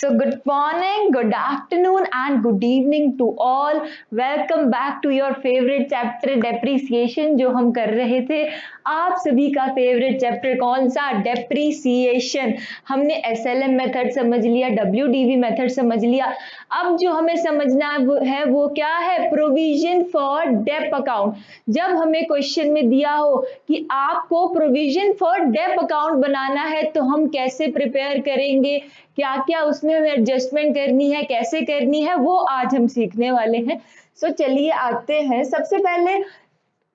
So good morning, good afternoon and good evening to all. Welcome back to your favorite chapter depreciation जो हम कर रहे थे। आप सभी का फेवरेट चैप्टर कौन सा? डेप्रीसिएशन। हमने एसएलएम मेथड समझ लिया, डब्ल्यूडीवी मेथड समझ लिया। अब जो हमें समझना है वो क्या है? Provision for dep account. जब हमें क्वेश्चन में दिया हो कि आपको प्रोविजन फॉर डेप अकाउंट बनाना है तो हम कैसे प्रिपेयर करेंगे, क्या क्या उसमें हमें एडजस्टमेंट करनी है, कैसे करनी है, वो आज हम सीखने वाले हैं। सो चलिए आते हैं। सबसे पहले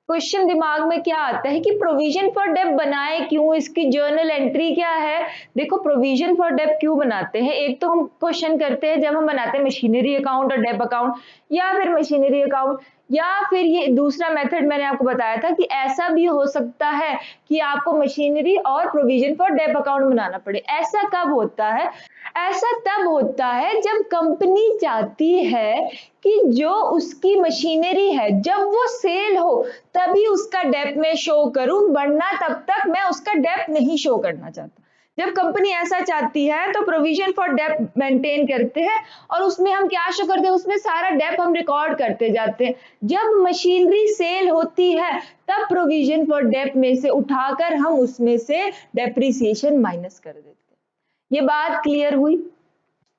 क्वेश्चन दिमाग में क्या आता है कि प्रोविजन फॉर डेप बनाए क्यों, इसकी जर्नल एंट्री क्या है। देखो प्रोविजन फॉर डेप क्यों बनाते हैं, एक तो हम क्वेश्चन करते हैं जब हम बनाते हैं मशीनरी अकाउंट और डेप अकाउंट, या फिर मशीनरी अकाउंट, या फिर ये दूसरा मेथड मैंने आपको बताया था कि ऐसा भी हो सकता है कि आपको मशीनरी और प्रोविजन फॉर डेप अकाउंट बनाना पड़े। ऐसा कब होता है? ऐसा तब होता है जब कंपनी चाहती है कि जो उसकी मशीनरी है जब वो सेल हो तभी उसका डेप में शो करूं, वरना तब तक मैं उसका डेप नहीं शो करना चाहता। जब कंपनी ऐसा चाहती है तो प्रोविजन फॉर डेप मेंटेन करते हैं और उसमें हम क्या शो करते हैं, उसमें सारा डेप हम रिकॉर्ड करते जाते हैं। जब मशीनरी सेल होती है तब प्रोविजन फॉर डेप में से उठाकर हम उसमें से डेप्रिसिएशन माइनस कर देते हैं। ये बात क्लियर हुई?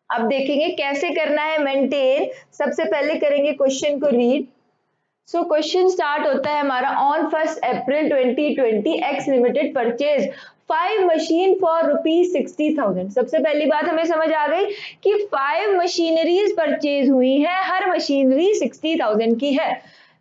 अब देखेंगे कैसे करना है मेंटेन। सबसे पहले करेंगे क्वेश्चन को रीड। सो क्वेश्चन स्टार्ट होता है हमारा, on 1 April 2020 x limited purchase 5 machine for ₹60,000। सबसे पहली बात हमें समझ आ गई कि 5 मशीनरीज परचेज हुई है, हर मशीनरी 60,000 की है।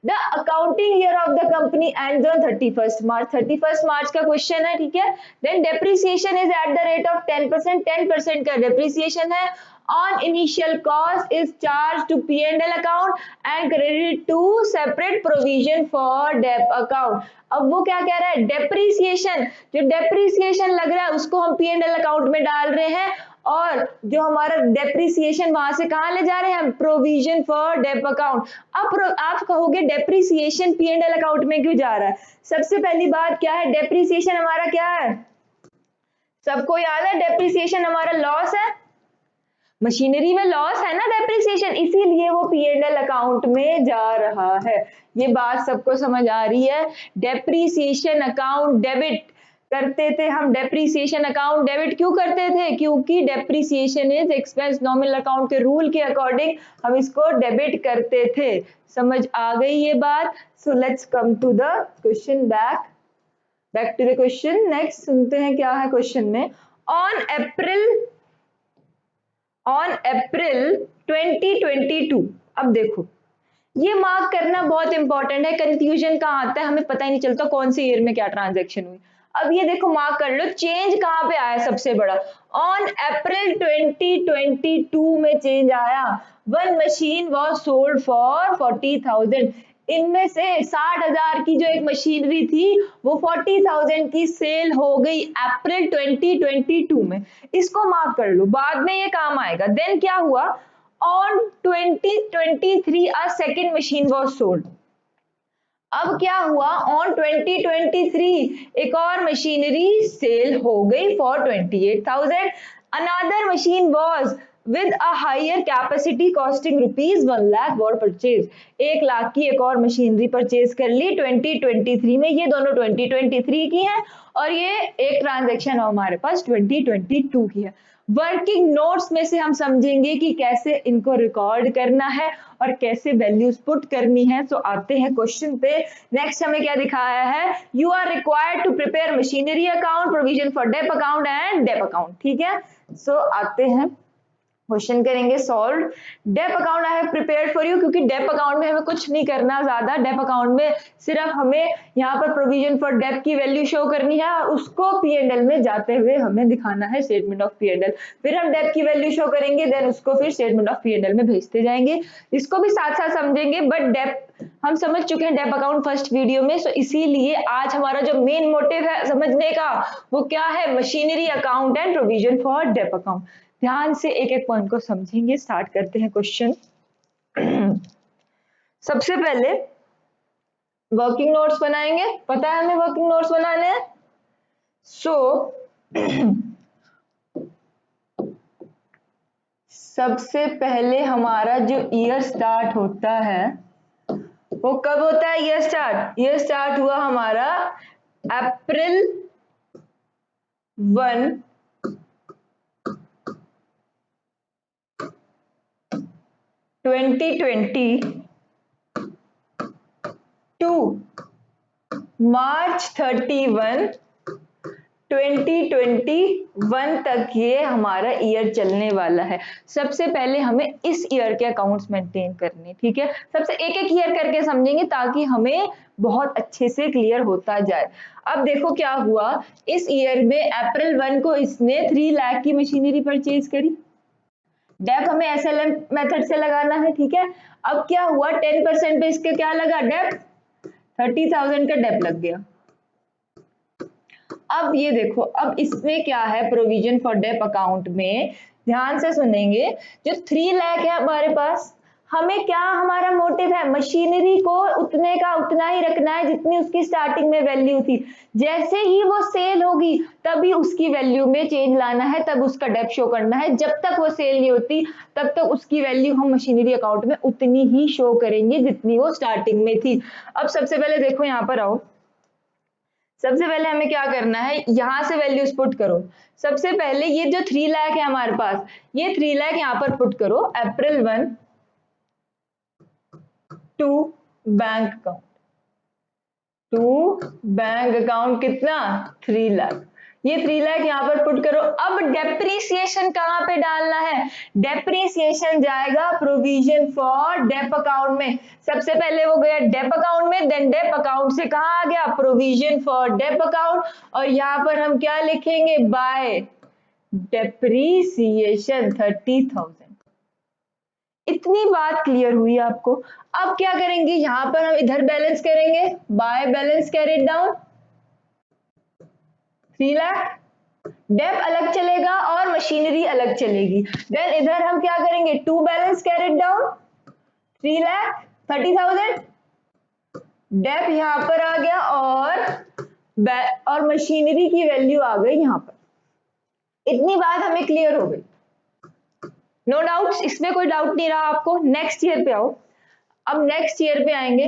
The accounting year of the company end on 31 March. 31 March का क्वेश्चन है, ठीक है। Then depreciation is at the rate of 10%, 10% का डेप्रिसिएशन है। On initial cost is charged to P&L account and credited to separate provision for debt account। अब वो क्या कह रहा है? डेप्रिसिएशन, जो डेप्रिसिएशन लग रहा है उसको हम P&L अकाउंट में डाल रहे हैं और जो हमारा डेप्रिसिएशन वहां से कहां ले जा रहे हैं हम? Provision for dep account. अब आप कहोगे डेप्रिसिएशन P&L अकाउंट में क्यों जा रहा है? सबसे पहली बात क्या है, डेप्रिसिएशन हमारा क्या है? सबको याद है डेप्रिसिएशन हमारा लॉस है। मशीनरी में लॉस है ना डेप्रिसिएशन, इसीलिए वो P&L अकाउंट में जा रहा है। ये बात सबको समझ आ रही है? डेप्रिसिएशन अकाउंट डेबिट करते थे हम। डेप्रिसिएशन अकाउंट डेबिट क्यों करते थे? क्योंकि depreciation is expense, nominal account के रूल के अकॉर्डिंग हम इसको डेबिट करते थे। समझ आ गई ये बात? So let's come to the question, back to the question. Next सुनते हैं क्या है क्वेश्चन में। On April 2022। अब देखो ये मार्क करना बहुत इंपॉर्टेंट है, कंफ्यूजन कहाँ आता है, हमें पता ही नहीं चलता कौन से ईयर में क्या ट्रांजैक्शन हुई। अब ये देखो मार्क कर लो, चेंज कहाँ पे आया सबसे बड़ा? ऑन अप्रैल 2022 में चेंज आया। 1 मशीन वॉज सोल्ड फॉर 40,000। इनमें से 60,000 की जो एक मशीनरी थी वो 40,000 की सेल हो गई अप्रैल 2022 में। इसको मार्क कर लो, बाद में ये काम आएगा। देन क्या हुआ? On 2023 a second machine was sold. अब क्या हुआ? ऑन 2023 एक और मशीनरी सेल हो गई for 28,000। Another machine was with a higher capacity costing ₹1 lakh war purchase. 1 lakh की एक और मशीनरी परचेज कर ली 2023 में। ये दोनों 2023 की हैं और ये एक ट्रांजैक्शन हमारे पास 2022 की है। वर्किंग नोट्स में से हम समझेंगे कि कैसे इनको रिकॉर्ड करना है और कैसे वैल्यूज पुट करनी है। तो आते हैं क्वेश्चन पे। नेक्स्ट हमें क्या दिखाया है? You are required to prepare machinery account, provision for dep account and dep account, ठीक है। सो आते हैं क्वेश्चन करेंगे solve. Dep account I have prepared for you, क्योंकि डेप अकाउंट में हमें कुछ नहीं करना ज्यादा। डेप अकाउंट में सिर्फ हमें यहाँ पर प्रोविजन फॉर डेप की वैल्यू शो करनी है और उसको P&L में जाते हुए हमें दिखाना है स्टेटमेंट ऑफ P&L। फिर हम डेप की वैल्यू शो करेंगे, देन उसको फिर स्टेटमेंट ऑफ P&L में भेजते जाएंगे। इसको भी साथ साथ समझेंगे, बट डेप हम समझ चुके हैं डेप अकाउंट फर्स्ट वीडियो में। सो इसीलिए आज हमारा जो मेन मोटिव है समझने का वो क्या है? Machinery account and provision for dep account. ध्यान से एक एक पॉइंट को समझेंगे। स्टार्ट करते हैं क्वेश्चन। सबसे पहले वर्किंग नोट्स बनाएंगे, पता है हमें वर्किंग नोट्स बनाने हैं। सो सबसे पहले हमारा जो ईयर स्टार्ट होता है वो कब होता है? ईयर स्टार्ट हुआ हमारा अप्रैल 1 2020 टू मार्च 31 2021 तक ये हमारा ईयर चलने वाला है। सबसे पहले हमें इस ईयर के अकाउंट्स मेंटेन करने, ठीक है। सबसे एक एक ईयर करके समझेंगे ताकि हमें बहुत अच्छे से क्लियर होता जाए। अब देखो क्या हुआ, इस ईयर में अप्रैल 1 को इसने 3 लाख की मशीनरी परचेज करी। डेप हमें एसएलएम मेथड से लगाना है, ठीक है। अब क्या हुआ, 10% पे इसके क्या लगा? डेप 30,000 का डेप लग गया। अब ये देखो, अब इसमें क्या है, प्रोविजन फॉर डेप अकाउंट में ध्यान से सुनेंगे, जो 3 लाख है हमारे पास, हमें क्या हमारा मोटिव है? मशीनरी को उतने का उतना ही रखना है जितनी उसकी स्टार्टिंग में वैल्यू थी। जैसे ही वो सेल होगी तभी उसकी वैल्यू में चेंज लाना है, तब उसका डेप शो करना है। जब तक वो सेल नहीं होती तब तक उसकी वैल्यू हम मशीनरी अकाउंट में उतनी ही शो करेंगे जितनी वो स्टार्टिंग में थी। अब सबसे पहले देखो, यहाँ पर आओ, सबसे पहले हमें क्या करना है, यहां से वैल्यूज पुट करो। सबसे पहले ये जो 3 लाख है हमारे पास, ये 3 लाख यहां पर पुट करो। अप्रैल 1 टू बैंक अकाउंट, कितना? 3 लाख। ये 3 लाख यहां पर पुट करो। अब डेप्रीसिएशन कहां पे डालना है? डेप्रीसिएशन जाएगा प्रोविजन फॉर डेप अकाउंट में। सबसे पहले वो गया डेप अकाउंट में, देन डेप अकाउंट से कहां आ गया? Provision for dep account. और यहां पर हम क्या लिखेंगे? By depreciation 30,000। इतनी बात क्लियर हुई आपको? अब क्या करेंगे, यहां पर हम इधर बैलेंस करेंगे, by balance carried down 3 lakh, dep अलग चलेगा और मशीनरी अलग चलेगी। देन इधर हम क्या करेंगे? To balance carried down 3 lakh 30,000, dep यहां पर आ गया और मशीनरी की वैल्यू आ गई यहां पर। इतनी बात हमें क्लियर हो गई, नो डाउट्स, इसमें कोई डाउट नहीं रहा आपको। नेक्स्ट ईयर पे आओ। अब नेक्स्ट ईयर पे आएंगे।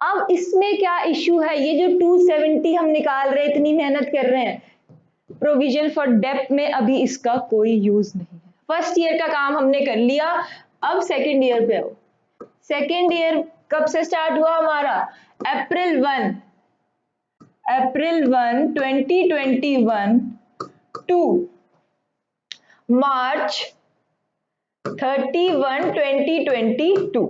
अब इसमें क्या इश्यू है, ये जो 270 हम निकाल रहे हैं, इतनी मेहनत कर रहे हैं, प्रोविजन फॉर डेप में अभी इसका कोई यूज नहीं है। फर्स्ट ईयर का काम हमने कर लिया, अब सेकेंड ईयर पे आओ। सेकेंड ईयर कब से स्टार्ट हुआ हमारा? अप्रैल 1 2021 टू मार्च 31 2022।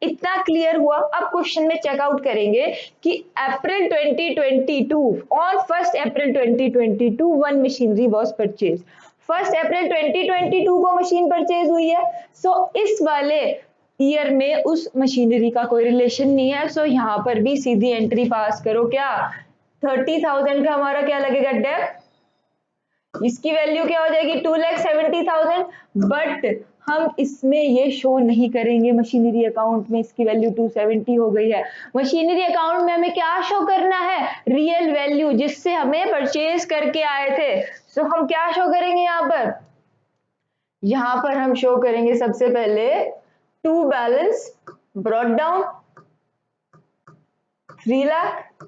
इतना क्लियर हुआ। अब क्वेश्चन में चेकआउट करेंगे कि अप्रैल 2022, on 1 April 2022 one machinery was purchase. 1 अप्रैल 2022 को मशीन परचेज हुई है। सो इस वाले ईयर में उस मशीनरी का कोई रिलेशन नहीं है। सो यहां पर भी सीधी एंट्री पास करो। क्या? 30,000 का हमारा क्या लगेगा? डेप। इसकी वैल्यू क्या हो जाएगी? 2,70,000। बट हम इसमें ये शो नहीं करेंगे मशीनरी अकाउंट में इसकी वैल्यू 270 हो गई है। मशीनरी अकाउंट में हमें क्या शो करना है? रियल वैल्यू जिससे हमें परचेज करके आए थे। सो हम क्या शो करेंगे यहां पर? यहां पर हम शो करेंगे सबसे पहले to balance brought down 3 lakh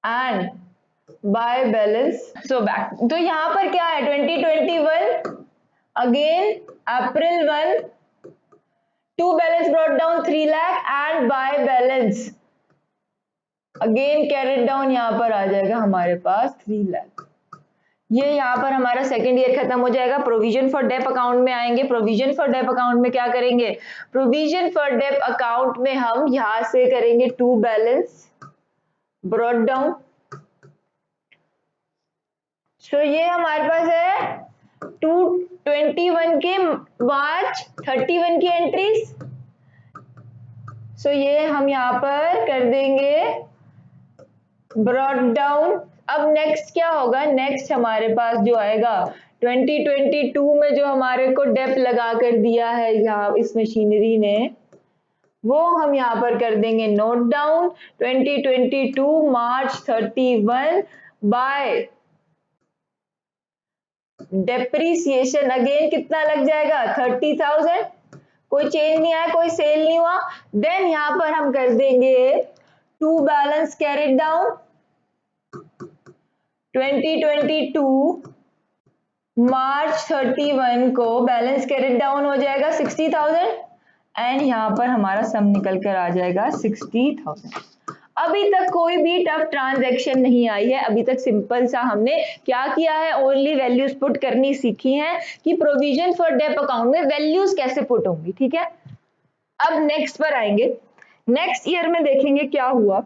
and by balance so back. तो यहां पर क्या है? 2021 again April 1 to balance brought down 3 lakh and by balance again carried down, यहां पर आ जाएगा हमारे पास 3 लाख। ये यहां पर हमारा सेकेंड ईयर खत्म हो जाएगा। प्रोविजन फॉर डेप अकाउंट में आएंगे। प्रोविजन फॉर डेप अकाउंट में क्या करेंगे? प्रोविजन फॉर डेप अकाउंट में हम यहां से करेंगे टू बैलेंस ब्रॉट डाउन। तो ये हमारे पास है 221 के मार्च 31 की एंट्रीज। सो ये हम यहां पर कर देंगे ब्रॉट डाउन। अब नेक्स्ट क्या होगा? नेक्स्ट हमारे पास जो आएगा 2022 में जो हमारे को डेप लगा कर दिया है यहाँ इस मशीनरी ने, वो हम यहां पर कर देंगे नोट डाउन 2022 मार्च 31 बाय डेप्रीसिएशन अगेन कितना लग जाएगा 30,000, कोई चेंज नहीं आया, कोई सेल नहीं हुआ। देन यहां पर हम कर देंगे टू बैलेंस कैरिड डाउन 2022 मार्च 31 को बैलेंस कैरिड डाउन हो जाएगा 60,000 एंड यहां पर हमारा सम निकल कर आ जाएगा 60,000। अभी तक कोई भी टफ ट्रांजैक्शन नहीं आई है, अभी तक सिंपल सा हमने क्या किया है, ओनली वैल्यूज पुट करनी सीखी हैं कि प्रोविजन फॉर डेप अकाउंट में वैल्यूज कैसे पुट होंगी। ठीक है, अब नेक्स्ट पर आएंगे। नेक्स्ट ईयर में देखेंगे क्या हुआ।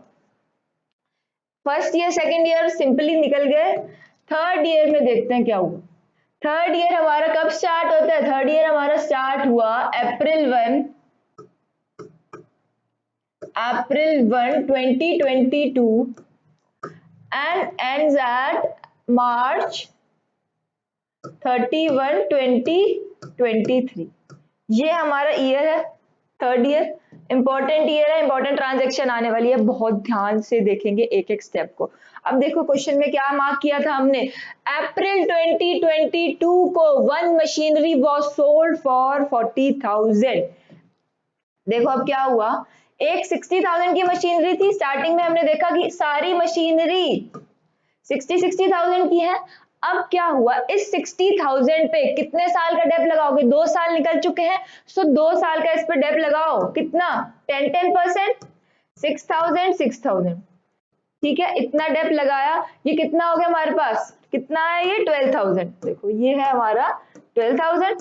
First year second year simply निकल गए, थर्ड ईयर में देखते हैं क्या हुआ। थर्ड ईयर हमारा कब स्टार्ट होता है, थर्ड ईयर हमारा स्टार्ट हुआ अप्रैल 1 2022 and ends at March 31 2023। ये हमारा ईयर है, थर्ड ईयर इंपॉर्टेंट ईयर है, इंपॉर्टेंट ट्रांजैक्शन आने वाली है, बहुत ध्यान से देखेंगे एक एक स्टेप को। अब देखो क्वेश्चन में क्या मार्क किया था हमने, अप्रैल 2022 को one machinery was sold for 40,000। देखो अब क्या हुआ, एक 60,000 की मशीनरी थी, स्टार्टिंग में हमने देखा कि सारी मशीनरी 60,000 की है। अब क्या हुआ, इस 60,000 पे कितने साल का डेप लगाओगे, 2 साल निकल चुके हैं, सो 2 साल का इस पे डेप लगाओ, कितना 10% 6,000 ठीक है, इतना डेप लगाया, ये कितना हो गया हमारे पास, कितना है ये 12,000। देखो ये है हमारा 12,000।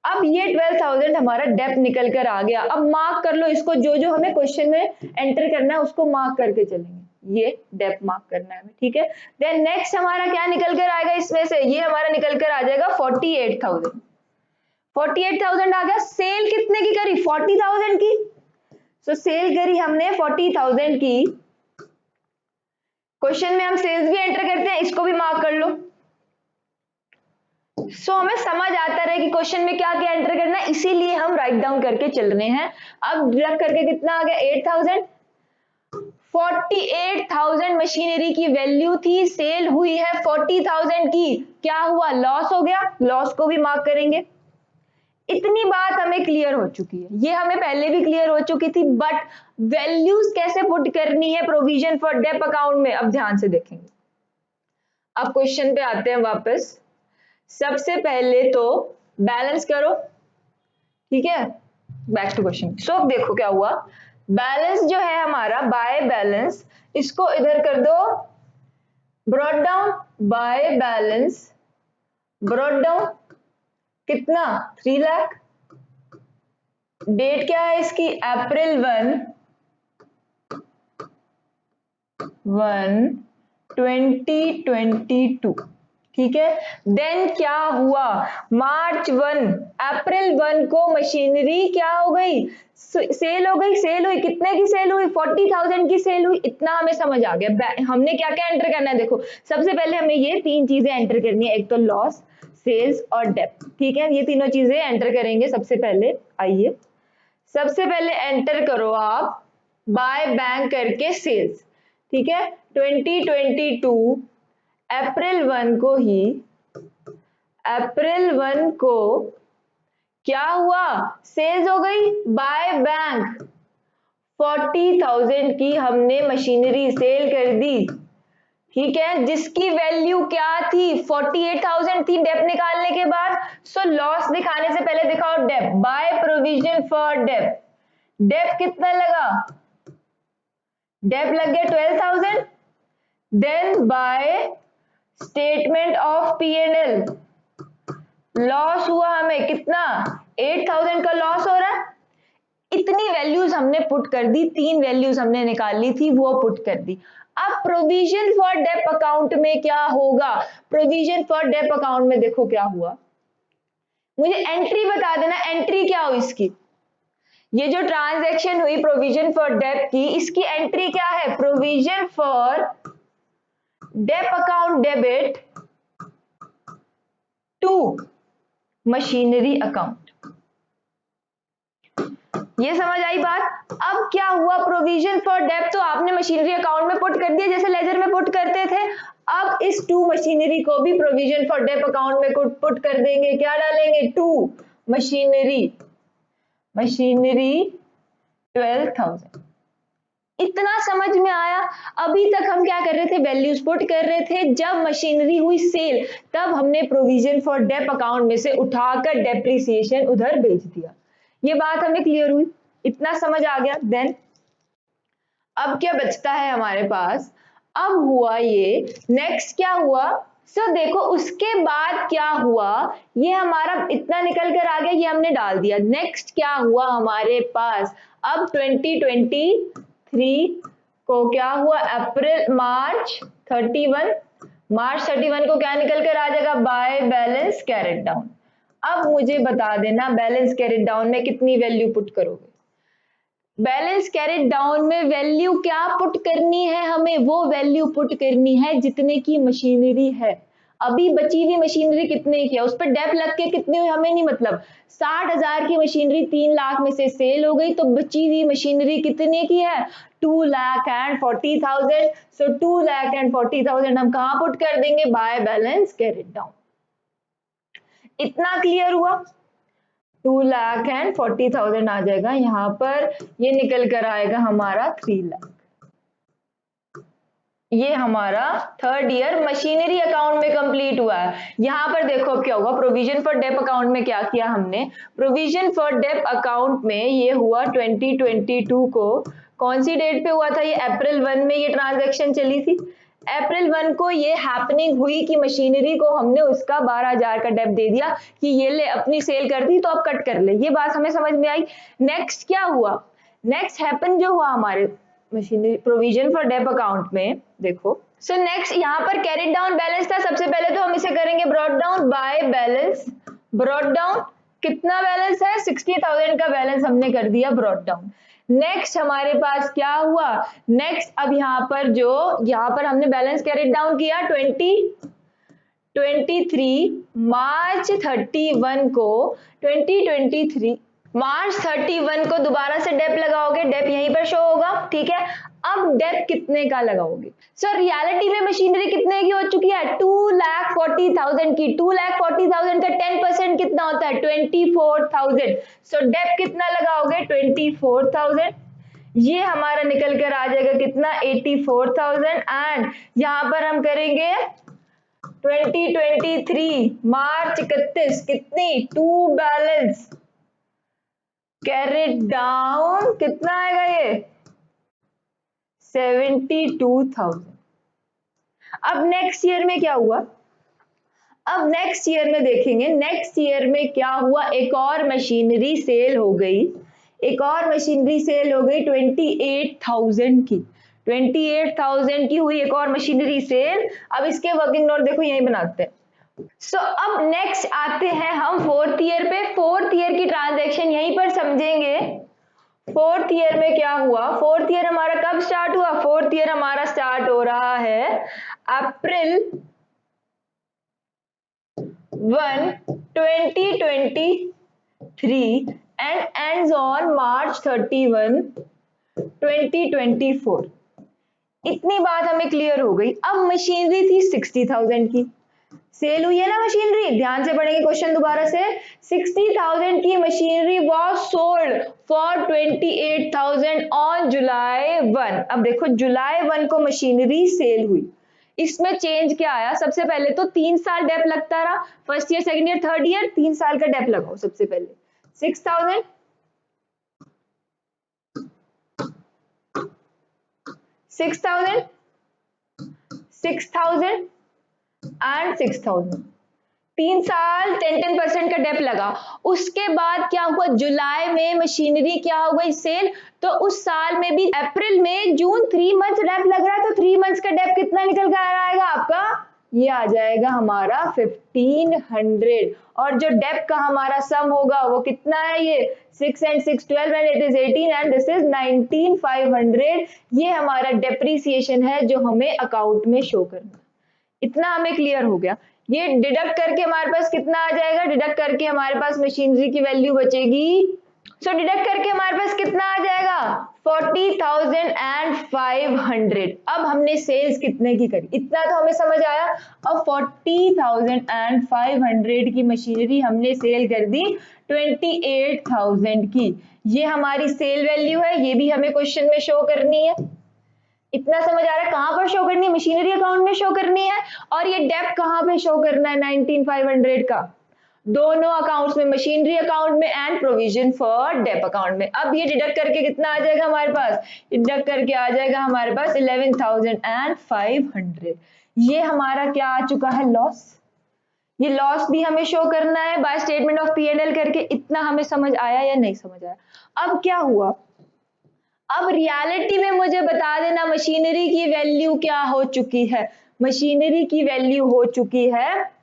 अब ये 12,000 हमारा डेप निकल कर आ गया। अब मार्क कर लो इसको, जो जो हमें क्वेश्चन में एंटर करना है उसको मार्क करके चलेंगे, ये डेप मार्क करना है हमें। ठीक है, देन नेक्स्ट हमारा क्या निकल कर आएगा इसमें से, ये हमारा निकल कर आ जाएगा 48,000। 48,000 आ गया। सेल कितने की करी, 40,000 की, सो सेल करी हमने 40,000 की। क्वेश्चन में हम सेल्स भी एंटर करते हैं, इसको भी मार्क कर लो। सो हमें समझ आता रहे कि क्वेश्चन में क्या क्या एंटर करना है, इसीलिए हम राइट डाउन करके चल रहे हैं। अब रख करके कितना आ गया 8,000। 48,000 मशीनरी की वैल्यू थी, सेल हुई है 40,000 की, क्या हुआ, लॉस हो गया, लॉस को भी मार्क करेंगे। इतनी बात हमें क्लियर हो चुकी है, ये हमें पहले भी क्लियर हो चुकी थी, बट वैल्यूज कैसे पुट करनी है प्रोविजन फॉर डेप अकाउंट में, अब ध्यान से देखेंगे। अब क्वेश्चन पे आते हैं वापस। सबसे पहले तो बैलेंस करो, ठीक है, बैक टू क्वेश्चन। सो देखो क्या हुआ, बैलेंस जो है हमारा बाय बैलेंस, इसको इधर कर दो brought down, by balance brought down कितना 3 लाख। डेट क्या है इसकी, अप्रैल 1 2022, ठीक है। देन क्या हुआ, मार्च 1 अप्रैल 1 को मशीनरी क्या हो गई, सेल हो गई। सेल हुई, कितने की सेल हुई, 40,000 की सेल हुई, इतना हमें समझ आ गया। हमने क्या क्या एंटर करना है, देखो सबसे पहले हमें ये 3 चीजें एंटर करनी है, एक तो लॉस, सेल्स और डेप, ठीक है, ये तीनों चीजें एंटर करेंगे सबसे पहले। आइए सबसे पहले एंटर करो आप बाय बैंक करके सेल्स, ठीक है, 2022 अप्रैल 1 को ही, अप्रैल 1 को क्या हुआ, सेल्स हो गई बाय बैंक 40,000 की हमने मशीनरी सेल कर दी, ठीक है, जिसकी वैल्यू क्या थी 48,000 थी डेप निकालने के बाद। सो लॉस दिखाने से पहले दिखाओ dep, by provision for dep, dep कितना लगा, डेप लग गया 12,000। Then by statement of P&L loss हुआ हमें कितना 8,000 का लॉस हो रहा है। इतनी वैल्यूज हमने पुट कर दी, 3 वैल्यूज हमने निकाली थी वो पुट कर दी। अब प्रोविजन फॉर डेप अकाउंट में क्या होगा, प्रोविजन फॉर डेप अकाउंट में देखो क्या हुआ, मुझे एंट्री बता देना, एंट्री क्या हुई इसकी, ये जो ट्रांजैक्शन हुई प्रोविजन फॉर डेप की, इसकी एंट्री क्या है, provision for dep account debit to machinery account. ये समझ आई बात। अब क्या हुआ, प्रोविजन फॉर डेप तो आपने मशीनरी अकाउंट में पुट कर दिया जैसे लेजर में पुट करते थे। अब इस टू मशीनरी को भी प्रोविजन फॉर डेप अकाउंट में पुट कर देंगे, क्या डालेंगे, टू मशीनरी 12,000। इतना समझ में आया। अभी तक हम क्या कर रहे थे, वैल्यूज पुट कर रहे थे। जब मशीनरी हुई सेल तब हमने प्रोविजन फॉर डेप अकाउंट में से उठाकर डेप्रिसिएशन उधर भेज दिया। ये बात हमें क्लियर हुई, इतना समझ आ गया। देन अब क्या बचता है हमारे पास, अब हुआ ये नेक्स्ट क्या हुआ, सो देखो उसके बाद क्या हुआ, ये हमारा इतना निकल कर आ गया, ये हमने डाल दिया। नेक्स्ट क्या हुआ हमारे पास, अब 2023 को क्या हुआ, अप्रैल मार्च 31 को क्या निकल कर आ जाएगा, बाय बैलेंस कैरेट डाउन। अब मुझे बता देना बैलेंस कैरेट डाउन में कितनी वैल्यू पुट करोगे। बैलेंस कैरेट डाउन में वैल्यू क्या पुट करनी है हमें, वो वैल्यू पुट करनी है जितने की मशीनरी है। अभी बची हुई मशीनरी कितने की है, उस पर डेप लग के कितनी हुई हमें नहीं मतलब। 60,000 की मशीनरी 3 लाख में से सेल हो गई, तो बची हुई मशीनरी कितने की है, 2,40,000। सो 2,40,000 हम कहां पुट कर देंगे, बाय बैलेंस कैरेट डाउन। इतना क्लियर हुआ। 2,40,000 आ जाएगा यहाँ पर, ये निकल कर आएगा हमारा 3 लाख। ये हमारा थर्ड ईयर मशीनरी अकाउंट में कंप्लीट हुआ है। यहां पर देखो अब क्या होगा, प्रोविजन फॉर डेप अकाउंट में क्या किया हमने, प्रोविजन फॉर डेप अकाउंट में ये हुआ 2022 को, कौन सी डेट पे हुआ था, ये अप्रैल 1 में ये ट्रांजैक्शन चली थी। अप्रैल 1 को ये हैपनिंग हुई कि मशीनरी को हमने उसका 12,000 का डेप दे दिया कि ये ले अपनी सेल कर दी तो अब कट कर ले। ये बात हमें समझ में आई। नेक्स्ट क्या हुआ, नेक्स्ट हैपन जो हुआ हमारे machinery provision for dep account में, देखो सो नेक्स्ट यहाँ पर कैरेट डाउन बैलेंस था। सबसे पहले तो हम इसे करेंगे brought down by balance, brought down कितना बैलेंस है, 60,000 का बैलेंस हमने कर दिया ब्रॉट डाउन। नेक्स्ट हमारे पास क्या हुआ, नेक्स्ट अब यहाँ पर जो यहाँ पर हमने बैलेंस कैरेट डाउन किया 2023 मार्च 31 को, 2023 मार्च 31 को दोबारा से डेप लगाओगे, डेप यहीं पर शो होगा, ठीक है। अब डेप कितने का लगाओगे, सर रियलिटी में मशीनरी कितने की हो चुकी है, 2,40,000 की। 2,40,000 का 10% कितना होता है, 24,000। सो डेप कितना लगाओगे, 24,000। ये हमारा निकल कर आ जाएगा कितना, 84,000। एंड यहां पर हम करेंगे 2023 मार्च 31 कितनी, टू बैलेंस कैरेट डाउन कितना आएगा ये, 72,000। अब नेक्स्ट ईयर में क्या हुआ, अब नेक्स्ट ईयर में देखेंगे, नेक्स्ट ईयर में क्या हुआ, एक और मशीनरी सेल हो गई, एक और मशीनरी सेल हो गई 28,000 की, 28,000 की हुई एक और मशीनरी सेल। अब इसके वर्किंग नोट देखो यहीं बनाते हैं। सो अब नेक्स्ट आते हैं हम फोर्थ ईयर पे। फोर्थ ईयर की ट्रांजैक्शन यहीं पर समझेंगे। फोर्थ ईयर में क्या हुआ, फोर्थ ईयर हमारा कब स्टार्ट हुआ, फोर्थ ईयर हमारा स्टार्ट हो रहा है अप्रैल 1 2023 and ends on March 31 2024। इतनी बात हमें क्लियर हो गई। अब मशीनरी थी 60,000 की, सेल हुई है ना मशीनरी, ध्यान से पढ़ेंगे क्वेश्चन दोबारा से। 60,000 की machinery was sold for 28,000 on July 1। अब देखो जुलाई 1 को मशीनरी सेल हुई, इसमें चेंज क्या आया, सबसे पहले तो 3 साल डेप लगता रहा, first year second year third year 3 साल का डेप लगाओ। सबसे पहले 6,000 एंड 6,000, 3 साल 10% का डेप लगा। उसके बाद क्या हुआ, जुलाई में मशीनरी क्या हो गई, सेल। तो उस साल में भी अप्रैल में जून 3 मंथ्स डेप लग रहा है, तो 3 मंथ्स का डेप कितना निकल कर आएगा आपका, ये आ जाएगा हमारा 1500। और जो डेप का हमारा सम होगा वो कितना है, ये 6 and 6 12 and it is 18 and this is 19,500। ये हमारा डेप्रिसिएशन है जो हमें अकाउंट में शो करना। इतना हमें क्लियर हो गया। ये डिडक्ट करके हमारे पास कितना आ जाएगा, डिडक्ट करके हमारे पास मशीनरी की वैल्यू बचेगी सो डिडक्ट करके हमारे पास कितना आ जाएगा 40,500। अब हमने सेल्स कितने की करी, इतना तो हमें समझ आया। अब 40,500 की मशीनरी हमने सेल कर दी 28,000 की। ये हमारी सेल वैल्यू है, ये भी हमें क्वेश्चन में शो करनी है। इतना समझ आ रहा है, कहां पर शो करनी है, मशीनरी अकाउंट में शो करनी है। और ये डेप्थ कहां पे शो करना है 19,500 का, दोनों अकाउंट्स में, मशीनरी अकाउंट में and provision for dep account में। अब ये डिडक्ट करके कितना आ जाएगा हमारे पास, डिडक्ट करके आ जाएगा हमारे पास 11,500। ये हमारा क्या आ चुका है, लॉस। ये लॉस भी हमें शो करना है bye statement of P and L करके। इतना हमें समझ आया या नहीं समझ आया। अब क्या हुआ, अब रियलिटी में मुझे बता देना मशीनरी की वैल्यू क्या हो चुकी है। मशीनरी की वैल्यू हो चुकी है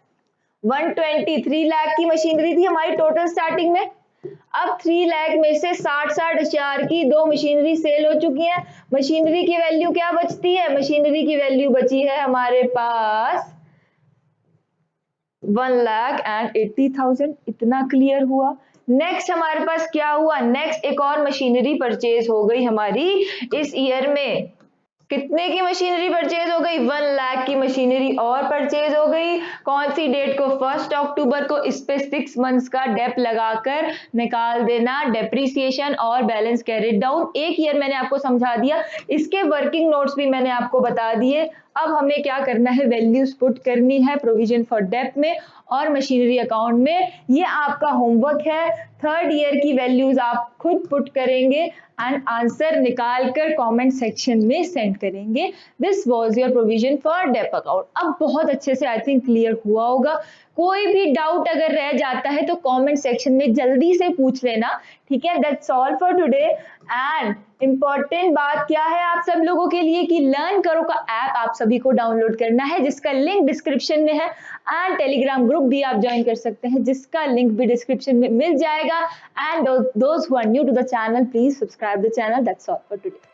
123 लाख की मशीनरी थी हमारी टोटल स्टार्टिंग में। अब 3 लाख में से 60 हजार की दो मशीनरी सेल हो चुकी है। मशीनरी की वैल्यू क्या बचती है, मशीनरी की वैल्यू बची है हमारे पास 1,80,000। इतना क्लियर हुआ। नेक्स्ट हमारे पास क्या हुआ, नेक्स्ट एक और मशीनरी परचेज हो गई हमारी इस ईयर में। कितने की मशीनरी परचेज हो गई, 1 लाख की मशीनरी और परचेज हो गई। कौन सी डेट को, 1 अक्टूबर को। इस पे 6 मंथ्स का डेप लगाकर निकाल देना डेप्रिसिएशन और बैलेंस कैरिड डाउन। एक ईयर मैंने आपको समझा दिया, इसके वर्किंग नोट्स भी मैंने आपको बता दिए। अब हमें क्या करना है, वैल्यूज पुट करनी है प्रोविजन फॉर डेप में और मशीनरी अकाउंट में। ये आपका होमवर्क है। थर्ड ईयर की वैल्यूज आप खुद पुट करेंगे एंड आंसर निकालकर कमेंट सेक्शन में सेंड करेंगे। This was your provision for dep account. अब बहुत अच्छे से आई थिंक क्लियर हुआ होगा। कोई भी डाउट अगर रह जाता है तो कमेंट सेक्शन में जल्दी से पूछ लेना, ठीक है। That's all for today. And important बात क्या है आप सब लोगों के लिए कि लर्न करो का ऐप आप सभी को डाउनलोड करना है, जिसका लिंक डिस्क्रिप्शन में है। एंड टेलीग्राम ग्रुप भी आप ज्वाइन कर सकते हैं, जिसका लिंक भी डिस्क्रिप्शन में मिल जाएगा। And those who are new to the channel, please subscribe the channel. That's all for today.